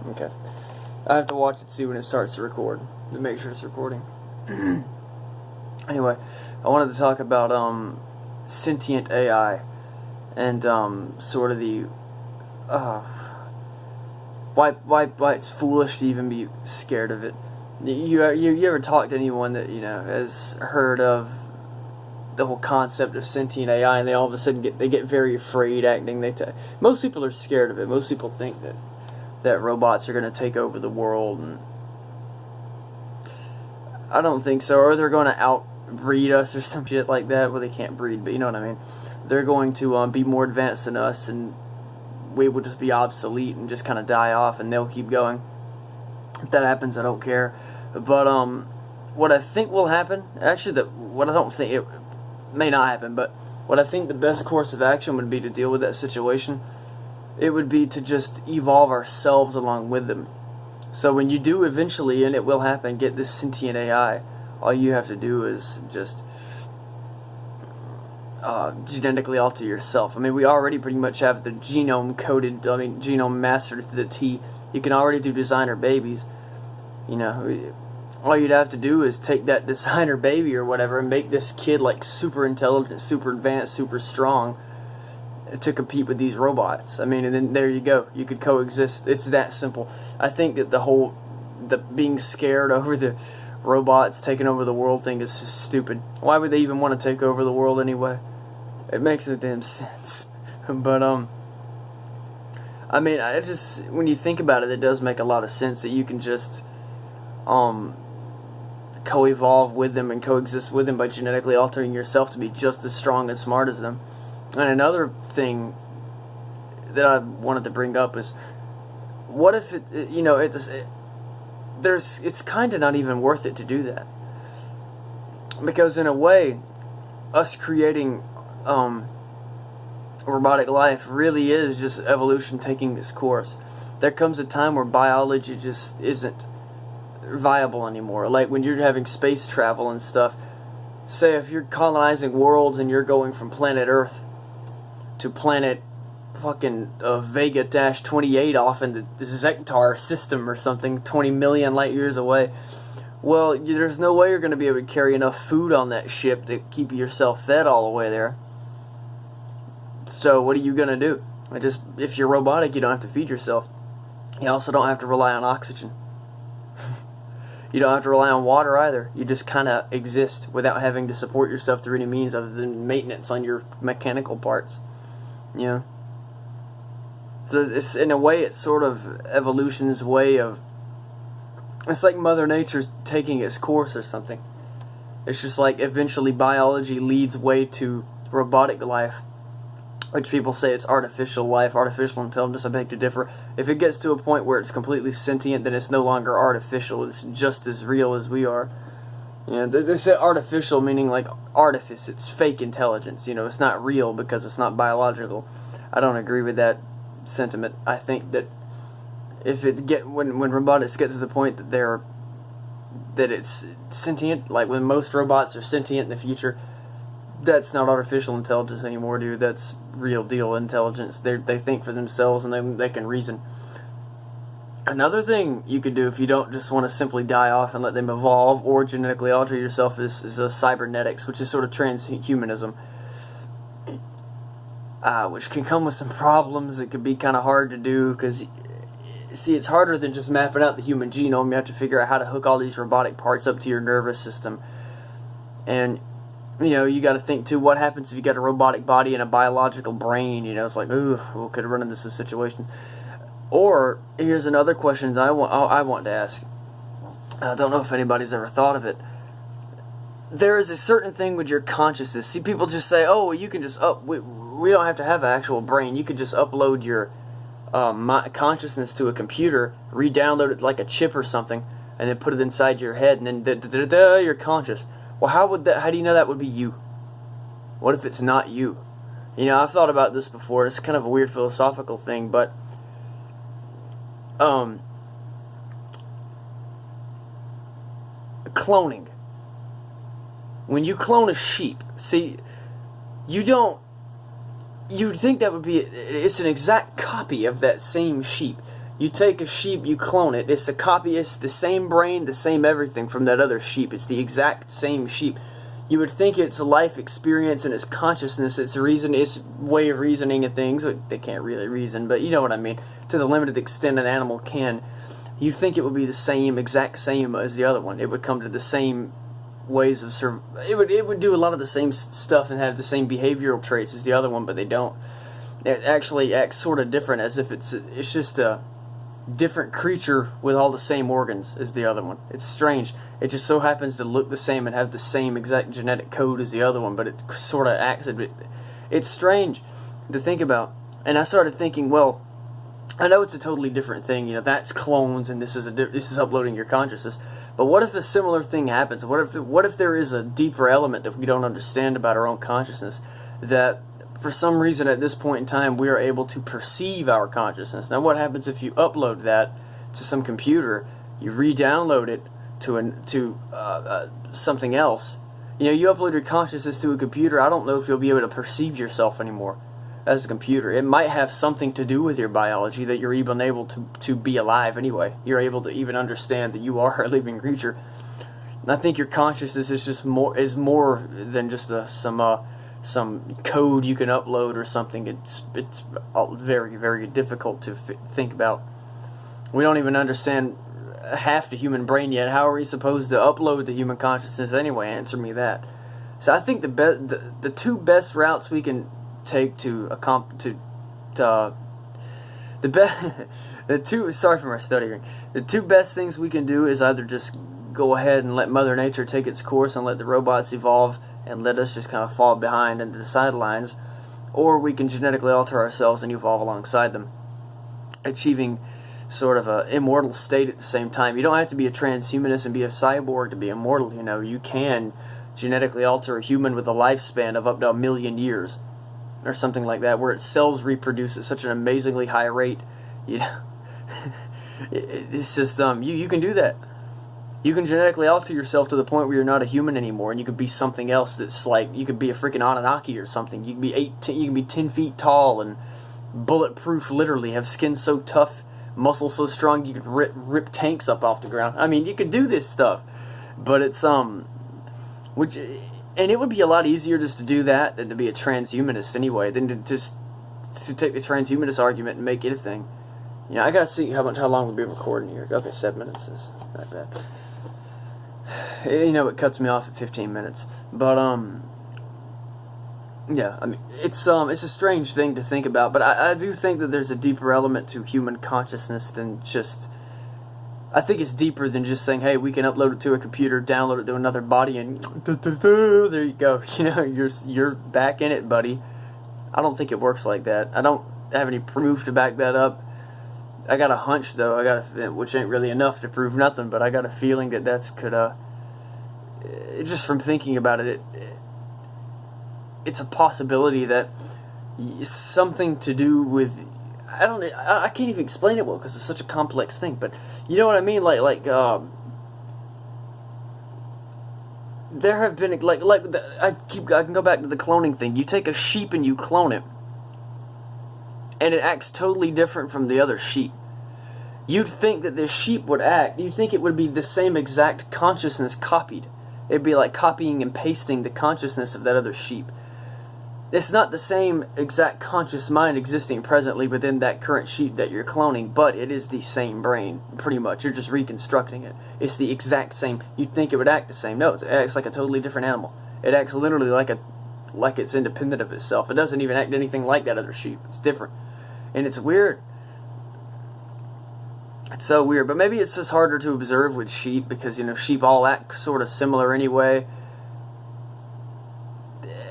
Okay. I have to watch it to see when it starts to record to make sure it's recording. Anyway, I wanted to talk about sentient AI and sort of the why it's foolish to even be scared of it. You ever talk to anyone that has heard of the whole concept of sentient AI, and they all of a sudden get very afraid acting? Most people are scared of it. Most people think that robots are going to take over the world, and I don't think so. Or they're going to outbreed us or some shit like that. Well, they can't breed, but you know what I mean. They're going to be more advanced than us, and we will just be obsolete and just kind of die off, and they'll keep going. If that happens, I don't care. But what I think will happen, actually, what I don't think, it may not happen, but what I think the best course of action would be to deal with that situation, it would be to just evolve ourselves along with them. So when you do eventually, and it will happen, get this sentient AI, all you have to do is just genetically alter yourself. I mean, we already pretty much have the genome coded, genome mastered to the T. You can already do designer babies. All you'd have to do is take that designer baby or whatever and make this kid like super intelligent, super advanced, super strong to compete with these robots. I mean, and then there you go. You could coexist. It's that simple. I think that the being scared over the robots taking over the world thing is just stupid. Why would they even want to take over the world anyway? It makes no damn sense. But I mean, when you think about it, it does make a lot of sense that you can just co-evolve with them and coexist with them by genetically altering yourself to be just as strong and smart as them. And another thing that I wanted to bring up is, what if it's kind of not even worth it to do that, because in a way, us creating robotic life really is just evolution taking its course. There comes a time where biology just isn't viable anymore. Like when you're having space travel and stuff, say if you're colonizing worlds and you're going from planet Earth to planet fucking Vega-28 off in the Zectar system or something, 20 million light years away, well, there's no way you're going to be able to carry enough food on that ship to keep yourself fed all the way there. So what are you going to do? If you're robotic, you don't have to feed yourself. You also don't have to rely on oxygen. You don't have to rely on water either. You just kind of exist without having to support yourself through any means other than maintenance on your mechanical parts. So it's, in a way, it's sort of evolution's way of, it's like Mother Nature's taking its course or something. It's just like eventually biology leads way to robotic life, which people say it's artificial life, artificial intelligence. I beg to differ. If it gets to a point where it's completely sentient, then it's no longer artificial. It's just as real as we are. They say artificial meaning like artifice. It's fake intelligence. It's not real because it's not biological. I don't agree with that sentiment. I think that if when robotics get to the point that it's sentient, like when most robots are sentient in the future, that's not artificial intelligence anymore, dude. That's real deal intelligence. They think for themselves and they can reason. Another thing you could do if you don't just want to simply die off and let them evolve or genetically alter yourself is cybernetics, which is sort of transhumanism, which can come with some problems. It could be kind of hard to do because, see, it's harder than just mapping out the human genome. You have to figure out how to hook all these robotic parts up to your nervous system. And you got to think too, what happens if you got a robotic body and a biological brain? It's like, ooh, we could run into some situations. Or here's another question I want to ask. I don't know if anybody's ever thought of it. There is a certain thing with your consciousness. See, people just say, oh, well, you can just we don't have to have an actual brain. You could just upload your consciousness to a computer, re-download it like a chip or something, and then put it inside your head, and then you're conscious. Well, how do you know that would be you? What if it's not you? I've thought about this before. It's kind of a weird philosophical thing, but cloning. When you clone a sheep, see, you'd think that would be, it's an exact copy of that same sheep. You take a sheep, you clone it. It's a copy. It's the same brain, the same everything from that other sheep. It's the exact same sheep. You would think its life experience and its consciousness, its reason, its way of reasoning and things. They can't really reason, but you know what I mean. To the limited extent an animal can. You'd think it would be the same, exact same as the other one. It would come to the same ways of it would do a lot of the same stuff and have the same behavioral traits as the other one, but they don't. It actually acts sort of different, as if it's just a different creature with all the same organs as the other one. It's strange. It just so happens to look the same and have the same exact genetic code as the other one, but it sort of acts a bit. It's strange to think about. And I started thinking, well, I know it's a totally different thing. You know, that's clones, and this is uploading your consciousness. But what if a similar thing happens? What if there is a deeper element that we don't understand about our own consciousness, that for some reason at this point in time we are able to perceive our consciousness? Now, what happens if you upload that to some computer, you re-download it to something else? You know, you upload your consciousness to a computer. I don't know if you'll be able to perceive yourself anymore as a computer. It might have something to do with your biology, that you're even able to be alive anyway. You're able to even understand that you are a living creature. And I think your consciousness is just more than just some code you can upload or something. It's very, very difficult to think about. We don't even understand half the human brain yet. How are we supposed to upload the human consciousness anyway? Answer me that. So I think the two best routes we can take sorry for my stuttering. The two best things we can do is either just go ahead and let Mother Nature take its course and let the robots evolve and let us just kind of fall behind into the sidelines, or we can genetically alter ourselves and evolve alongside them, achieving sort of a immortal state at the same time. You don't have to be a transhumanist and be a cyborg to be immortal. You know, you can genetically alter a human with a lifespan of up to 1 million years or something like that, where its cells reproduce at such an amazingly high rate. You know, it's just you can do that. You can genetically alter yourself to the point where you're not a human anymore, and you can be something else. That's like, you could be a freaking Anunnaki or something. You can be 10 feet tall and bulletproof, literally have skin so tough, muscles so strong you could rip tanks up off the ground. I mean, you could do this stuff, but it's and it would be a lot easier just to do that than to be a transhumanist anyway, than to take the transhumanist argument and make it a thing. You know, I gotta see how long we'll be recording here. Okay, 7 minutes is not bad. You know, it cuts me off at 15 minutes, but yeah, I mean, it's a strange thing to think about, but I do think that there's a deeper element to human consciousness than just. I think it's deeper than just saying, hey, we can upload it to a computer, download it to another body, and there you go. You know, you're back in it, buddy. I don't think it works like that. I don't have any proof to back that up. I got a hunch, though. Which ain't really enough to prove nothing, but I got a feeling that just from thinking about it, it's a possibility that something to do with. I can't even explain it well because it's such a complex thing, but you know what I mean. There have been I can go back to the cloning thing. You take a sheep and you clone it, and it acts totally different from the other sheep. You'd think that this sheep would act. You'd think it would be the same exact consciousness copied. It'd be like copying and pasting the consciousness of that other sheep. It's not the same exact conscious mind existing presently within that current sheep that you're cloning, but it is the same brain, pretty much. You're just reconstructing it. It's the exact same. You'd think it would act the same. No, it acts like a totally different animal. It acts literally like it's independent of itself. It doesn't even act anything like that other sheep. It's different. And it's weird. It's so weird. But maybe it's just harder to observe with sheep because, you know, sheep all act sort of similar anyway.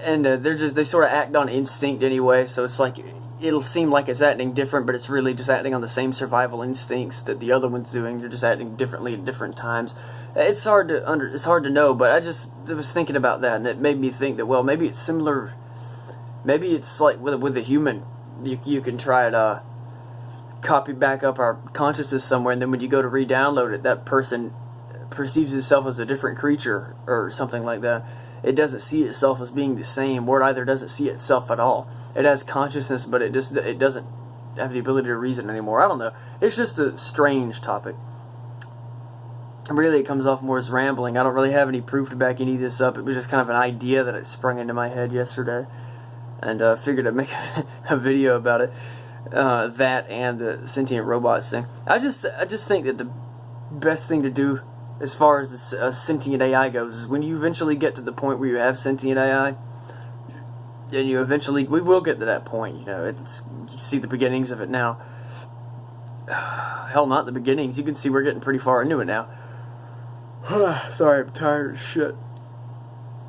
And they sort of act on instinct anyway, so it's like it'll seem like it's acting different, but it's really just acting on the same survival instincts that the other one's doing. They're just acting differently at different times. It's hard to know, but I was thinking about that, and it made me think that, well, maybe it's similar. Maybe it's like with a human, you can try to copy back up our consciousness somewhere, and then when you go to re-download it, that person perceives itself as a different creature or something like that. It doesn't see itself as being the same, or it either doesn't see itself at all. It has consciousness, but it doesn't have the ability to reason anymore. I don't know. It's just a strange topic. Really, it comes off more as rambling. I don't really have any proof to back any of this up. It was just kind of an idea that it sprung into my head yesterday, and figured I'd make a video about it. That and the sentient robots thing. I just think that the best thing to do as far as the sentient AI goes is when you eventually get to the point where you have sentient AI, and we will get to that point. You know, you see the beginnings of it now. Hell, not the beginnings. You can see we're getting pretty far into it now. Sorry, I'm tired as shit.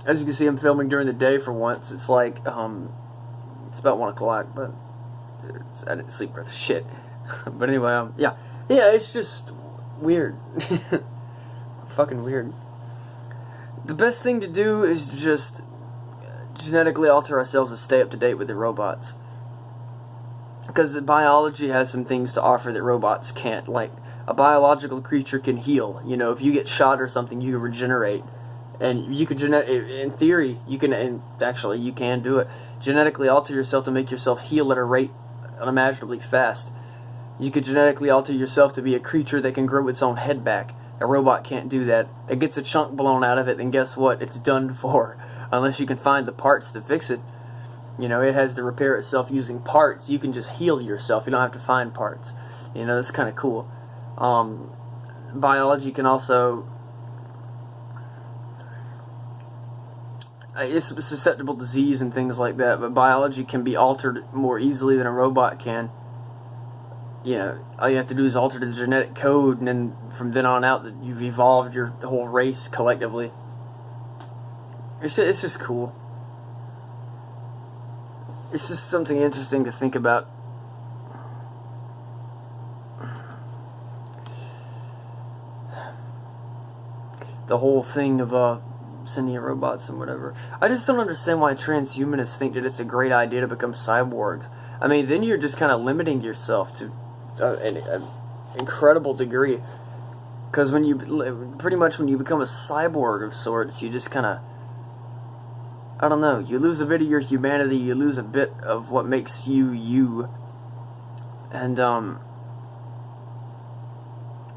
As you can see, I'm filming during the day for once. It's like, it's about 1 o'clock, but I didn't sleep for the shit. But anyway, yeah, it's just weird. Fucking weird. The best thing to do is just genetically alter ourselves to stay up to date with the robots. Because biology has some things to offer that robots can't. Like, a biological creature can heal. You know, if you get shot or something, you can regenerate. And you could in theory, you can, and actually you can do it, genetically alter yourself to make yourself heal at a rate unimaginably fast. You could genetically alter yourself to be a creature that can grow its own head back. A robot can't do that. It gets a chunk blown out of it, then guess what? It's done for. Unless you can find the parts to fix it. You know, it has to repair itself using parts. You can just heal yourself. You don't have to find parts. You know, that's kind of cool. Biology can also... It's susceptible to disease and things like that, but biology can be altered more easily than a robot can. You know, all you have to do is alter the genetic code, and then from then on out, you've evolved your whole race collectively. It's just cool. It's just something interesting to think about. The whole thing of sentient robots and whatever. I just don't understand why transhumanists think that it's a great idea to become cyborgs. I mean, then you're just kind of limiting yourself to an incredible degree. Because when you become a cyborg of sorts, you just kind of, I don't know, you lose a bit of your humanity, you lose a bit of what makes you you. And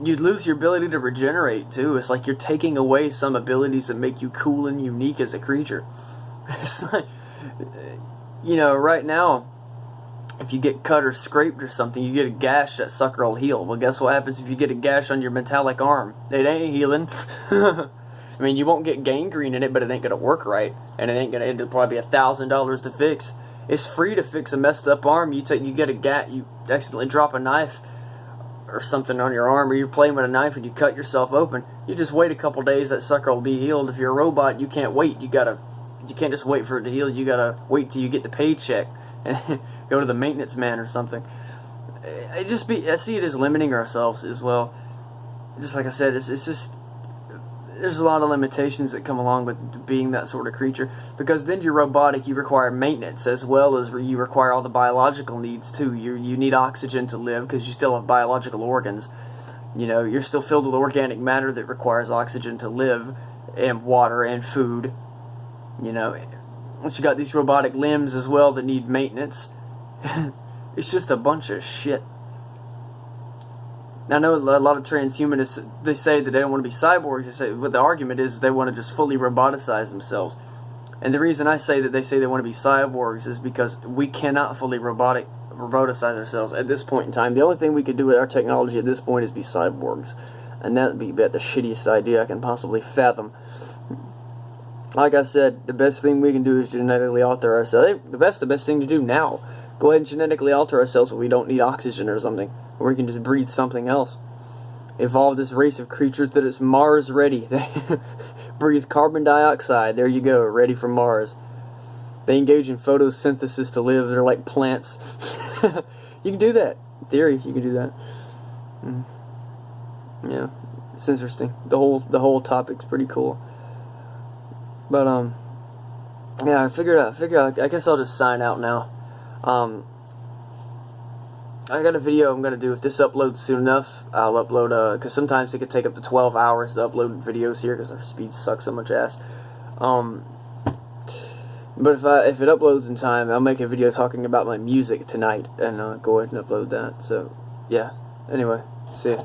you'd lose your ability to regenerate too. It's like you're taking away some abilities that make you cool and unique as a creature. It's like, you know, right now, if you get cut or scraped or something, you get a gash, that sucker will heal. Well, guess what happens if you get a gash on your metallic arm? It ain't healing. I mean, you won't get gangrene in it, but it ain't gonna work right, and it'll probably be $1,000 to fix. It's free to fix a messed up arm. You get a you accidentally drop a knife or something on your arm, or you're playing with a knife and you cut yourself open. You just wait a couple days, that sucker will be healed. If you're a robot, you can't wait. You can't just wait for it to heal. You gotta wait till you get the paycheck and go to the maintenance man or something. I see it as limiting ourselves as well. Just like I said, it's just, there's a lot of limitations that come along with being that sort of creature, because then you're robotic. You require maintenance as well as you require all the biological needs too. You need oxygen to live because you still have biological organs. You know, you're still filled with organic matter that requires oxygen to live, and water and food. You know, once you got these robotic limbs as well that need maintenance, it's just a bunch of shit. I know a lot of transhumanists, they say that they don't want to be cyborgs. They say, what the argument is they want to just fully roboticize themselves. And the reason I say that they say they want to be cyborgs is because we cannot fully roboticize ourselves at this point in time. The only thing we could do with our technology at this point is be cyborgs. And that would be about the shittiest idea I can possibly fathom. Like I said, the best thing we can do is genetically alter ourselves. The best thing to do now. Go ahead and genetically alter ourselves so we don't need oxygen or something. Or we can just breathe something else. Evolve this race of creatures that is Mars ready. They breathe carbon dioxide. There you go, ready for Mars. They engage in photosynthesis to live. They're like plants. You can do that. In theory, you can do that. Yeah, it's interesting. The whole topic's pretty cool. But yeah, I figured out. I guess I'll just sign out now. I got a video I'm gonna do. If this uploads soon enough, I'll upload. Because sometimes it could take up to 12 hours to upload videos here because our speed sucks so much ass. But if it uploads in time, I'll make a video talking about my music tonight, and I'll go ahead and upload that. So, yeah. Anyway, see ya.